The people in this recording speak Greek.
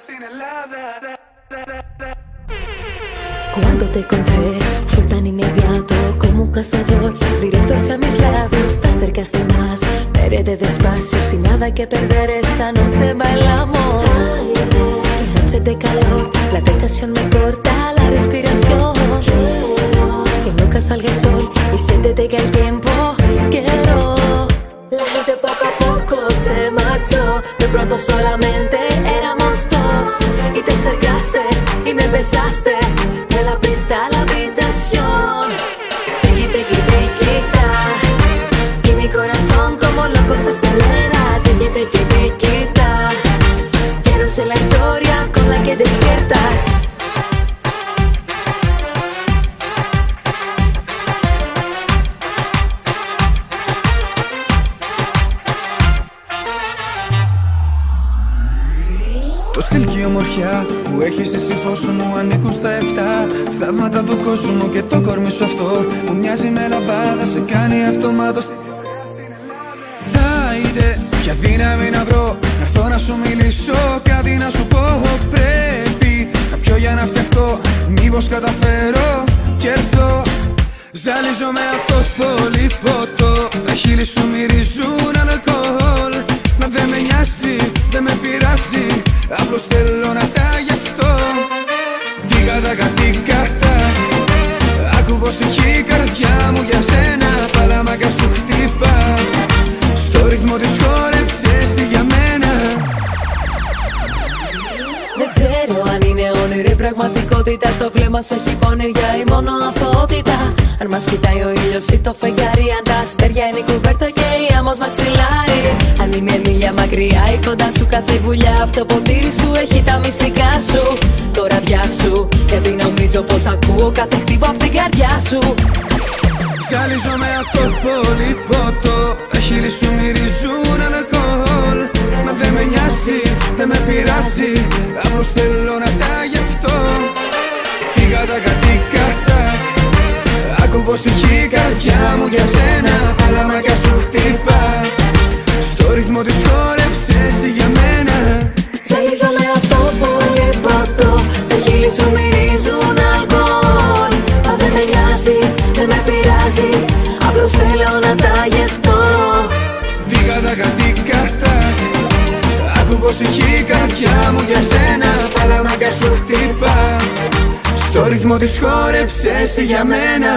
στην Ελλάδα. Cuando te encontré fue tan inmediato como un cazador, directo hacia mis labios, te acercaste más, me heredé despacio, sin nada que perder, esa noche bailamos. Qué noche de calor, la tentación me corta la respiración. Que nunca salga el sol y siéntete que el tiempo quiero. La gente poco a poco se marchó, de pronto solamente éramos dos. Y te acercaste y me besaste, de la pista a la habitación. Tiki, tiki, tiki, ta. Y mi corazón como loco se acelera. Tiki, tiki, tiki, ta. Quiero ser la historia con la que despiertas. Το στυλ και η ομορφιά που έχεις εσύ φως μου ανήκουν στα 7. Θαύματα του κόσμου και το κορμί σου αυτό που μοιάζει με λαμπάδα, σε κάνει αυτομάτως τη ωραία στην Ελλάδα. Άιντε, ποια δύναμη να βρω, να έρθω να σου μιλήσω, κάτι να σου πω. Πρέπει να πιω για να φτιαχτώ, μήπως καταφέρω κι έρθω. Ζαλίζομαι από το πολύ ποτό, τα χείλη σου μυρίζουν αλκοόλ. Μα δεν με νοιάζει, δεν με πειράζει, απλώς θέλω να τα γευτώ. Τι κατά, άκου πως έχει η καρδιά μου για σένα, παλαμάκα σου χτύπα, στο ρυθμό της χόρεψες για μένα. Δεν ξέρω αν είναι όνειρο ή πραγματικότητα, το βλέμμα σου έχει πονηριά ή μόνο αθωότητα. Αν μας κοιτάει ο ήλιος ή το φεγγάρι, αν τα αστέρια είναι η κουβέρτα και η άμμος μαξιλάρι. Αν είναι μίλια μακριά ή κοντά σου, κάθε βουλιά από το ποτήρι σου έχει τα μυστικά σου, το ραδιά σου. Γιατί νομίζω πως ακούω κάθε χτύπο απ' την καρδιά σου. Ζαλίζομαι από το πολύ ποτό, τα χείλη σου μυρίζουν αλκοόλ. Μα δεν με νοιάζει, δεν με πειράζει, απλώς θέλω να τα γευτώ. Τι κατά, άκου πως έχει η καρδιά μου για σένα, παλαμάκα σου χτύπα, στο ρυθμό της χόρεψες για μένα. Ζαλίζομαι από το πολύ ποτό, τα χείλη σου μυρίζουν αλκοόλ. Μα δεν με νοιάζει, δεν με πειράζει, απλώς θέλω να τα γευτώ. Τι κατά, άκου πως έχει η καρδιά μου για σένα, παλαμάκα σου χτύπα, στο ρυθμό της χόρεψες για μένα.